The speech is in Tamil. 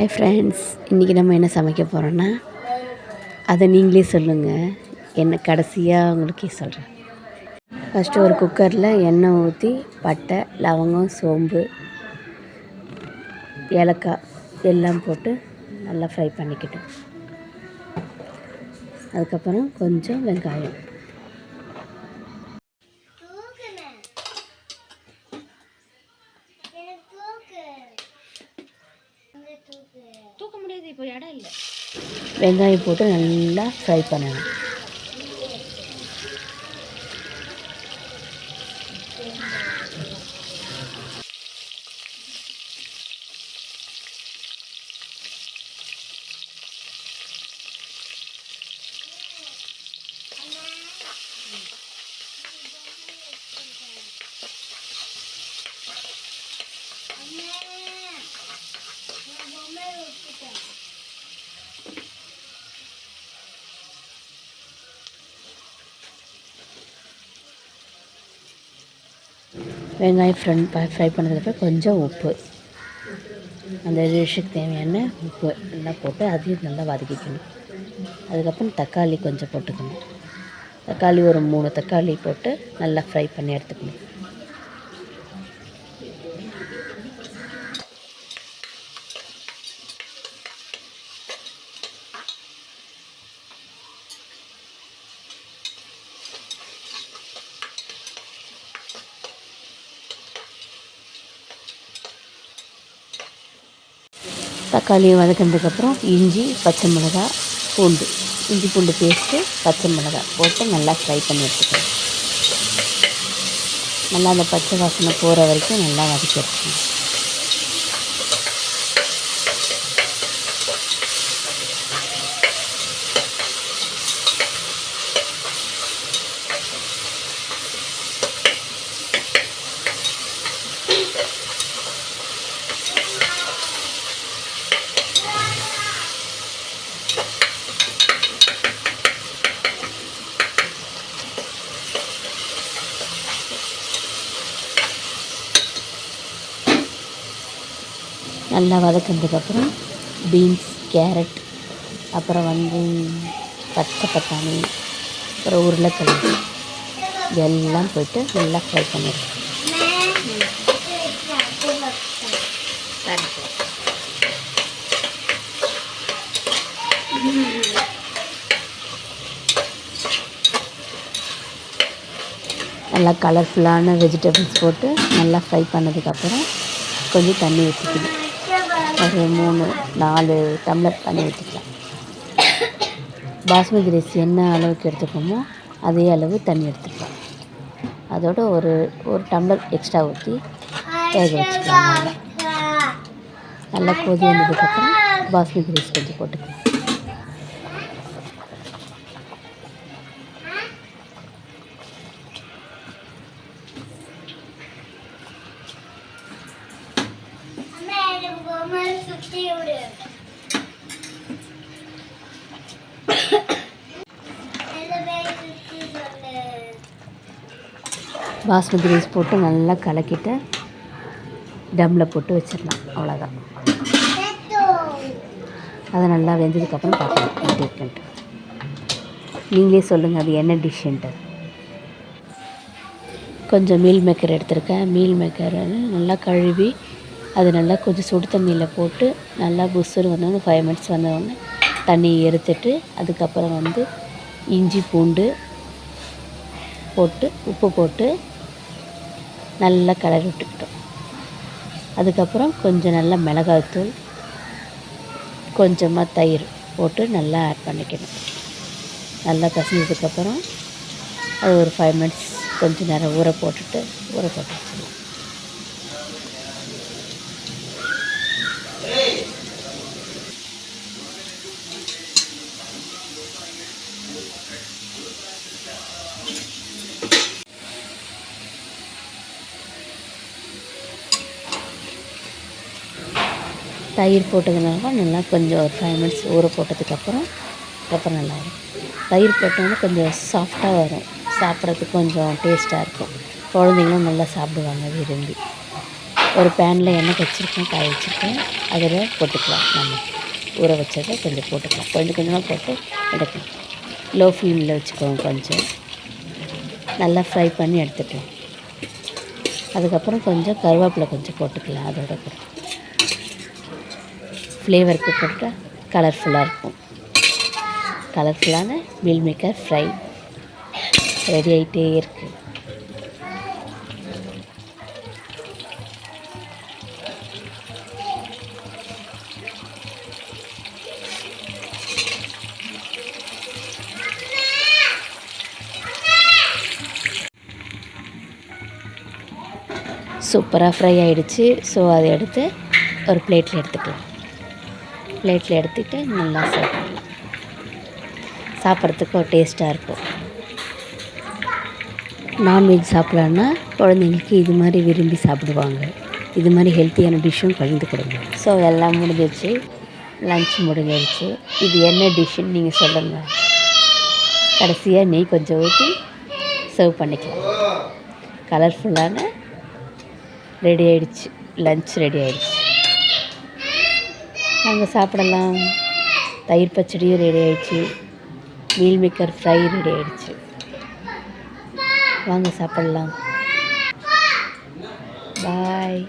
ஹாய் ஃப்ரெண்ட்ஸ், இன்றைக்கி நம்ம என்ன சமைக்க போகிறோன்னா அதை நீங்களே சொல்லுங்கள். என்ன கடைசியாக உங்களுக்கே சொல்கிறேன். ஃபஸ்ட்டு ஒரு குக்கரில் எண்ணெய் ஊற்றி பட்டை, லவங்கம், சோம்பு, ஏலக்காய் எல்லாம் போட்டு நல்லா ஃப்ரை பண்ணிக்கிட்டோம். அதுக்கப்புறம் கொஞ்சம் வெங்காயம், தூக்க முடியாது, இப்போ இடம் இல்லை. வெங்காயம் போட்டு நல்லா ஃப்ரை பண்ணணும். வெங்காயம் ஃப்ரை பண்ணதுக்கப்புறம் கொஞ்சம் உப்பு, அந்த டிஷ்ஷுக்கு தேவையான உப்பு நல்லா போட்டு அதையும் நல்லா வதக்கிக்கணும். அதுக்கப்புறம் தக்காளி கொஞ்சம் போட்டுக்கணும். தக்காளி ஒரு 3 தக்காளி போட்டு நல்லா ஃப்ரை பண்ணி எடுத்துக்கணும். தக்காளியை வதக்கினதுக்கப்புறம் இஞ்சி, பச்சை மிளகாய், பூண்டு, இஞ்சி பூண்டு பேஸ்ட்டு, பச்சை மிளகாய் போட்டு நல்லா ஃப்ரை பண்ணி எடுத்துக்கணும். நல்லா அந்த பச்சை வாசனை போகிற வரைக்கும் நல்லா வதக்கி எடுத்துக்கணும். நல்லா வதக்கினதுக்கப்புறம் பீன்ஸ், கேரட், அப்புறம் பச்சை பட்டாணி, அப்புறம் உருளைக்கிழங்கு இதெல்லாம் போய்ட்டு நல்லா ஃப்ரை பண்ணிடுறோம். நல்லா கலர்ஃபுல்லான வெஜிடபிள்ஸ் போட்டு நல்லா ஃப்ரை பண்ணதுக்கப்புறம் கொஞ்சம் தண்ணி ஊற்றிக்கணும். ஒரு 3-4 டம்ளர் தண்ணி ஊற்றிக்கலாம். பாஸ்மதி ரைஸ் என்ன அளவுக்கு எடுத்துக்கோமோ அதே அளவு தண்ணி எடுத்துக்கலாம். அதோட ஒரு டம்ளர் எக்ஸ்ட்ரா ஊற்றி வேக வச்சுக்கலாம். நல்லா கொதி வந்ததுக்கப்புறம் பாஸ்மதி ரைஸ் கொஞ்சம் போட்டுக்கலாம். பாஸ்மதி ரைஸ் போட்டு நல்லா கலக்கிட்டு டம்மில் போட்டு வச்சிடலாம். அவ்வளோதான். அதை நல்லா வெந்ததுக்கப்புறம் பார்க்கலாம் எப்படி இருக்குன்ட்டு. நீங்களே சொல்லுங்கள் அது என்ன டிஷ்ஷுன்ட்டு. கொஞ்சம் மீல் மேக்கர் எடுத்திருக்கேன். மீல் மேக்கரை நல்லா கழுவி அது நல்லா கொஞ்சம் சுடு தண்ணியில் போட்டு நல்லா புசுறு வந்தோடனே 5 மினிட்ஸ் வந்தோடனே தண்ணியை எடுத்துட்டு அதுக்கப்புறம் இஞ்சி பூண்டு போட்டு உப்பு போட்டு நல்லா கிளறி விட்டுக்கிட்டோம். அதுக்கப்புறம் கொஞ்சம் நல்லா மிளகாய்த்தூள், கொஞ்சமாக தயிர் போட்டு நல்லா ஆட் பண்ணிக்கணும். நல்லா கசிஞ்சதுக்கப்புறம் அது ஒரு 5 மினிட்ஸ் கொஞ்சம் நேரம் ஊற போட்டு வச்சுக்கலாம். தயிர் போட்டதுனால நல்லா கொஞ்சம் ஒரு 5 மினிட்ஸ் ஊற போட்டதுக்கப்புறம் நல்லா வரும். தயிர் போட்டோன்னா கொஞ்சம் சாஃப்டாக வரும். சாப்பிட்றதுக்கு கொஞ்சம் டேஸ்ட்டாக இருக்கும். குழந்தைங்களும் நல்லா சாப்பிடுவாங்க விரும்பி. ஒரு பேனில் எண்ணெய் வச்சுருக்கேன், காய வச்சுருக்கேன். அதில் போட்டுக்கலாம். நம்ம ஊற வச்சதை கொஞ்சம் போட்டுக்கலாம். கொஞ்சம் கொஞ்சமாக போட்டு எடுக்கலாம். லோ ஃப்ளேமில் வச்சுக்கோங்க. கொஞ்சம் நல்லா ஃப்ரை பண்ணி எடுத்துக்கலாம். அதுக்கப்புறம் கொஞ்சம் கருவேப்பிலை கொஞ்சம் போட்டுக்கலாம். அதோட கூட ஃப்ளேவருக்கு போட்டால் கலர்ஃபுல்லாக இருக்கும். கலர்ஃபுல்லான மீல் மேக்கர் ஃப்ரை ரெடி ஆகிட்டே இருக்குது. சூப்பராக ஃப்ரை ஆகிடுச்சு. ஸோ அதை எடுத்து ஒரு பிளேட்டில் எடுத்துக்கலாம். பிளேட்டில் எடுத்துகிட்டு நல்லா சாப்பிடலாம். சாப்பிட்றதுக்கு ஒரு டேஸ்ட்டாக இருக்கும். நான்வெஜ் சாப்பிட்லான்னா குழந்தைங்களுக்கு இது மாதிரி விரும்பி சாப்பிடுவாங்க. இது மாதிரி ஹெல்த்தியான டிஷ்ஷும் கலந்து கொடுங்க. ஸோ எல்லாம் முடிஞ்சிருச்சு. லன்ச் முடிஞ்சிருச்சு. இது என்ன டிஷ்ஷுன்னு நீங்கள் சொல்லுங்கள். கடைசியாக நெய் கொஞ்சம் ஊற்றி சர்வ் பண்ணிக்கலாம். கலர்ஃபுல்லான ரெடி ஆகிடுச்சு. லன்ச் ரெடி ஆகிடுச்சு. நாங்கள் சாப்பிடலாம். தயிர் பச்சடியும் ரெடி ஆகிடுச்சு. மீல் மேக்கர் ஃப்ரை ரெடி ஆகிடுச்சு. வாங்க சாப்பிடலாம். பாய்.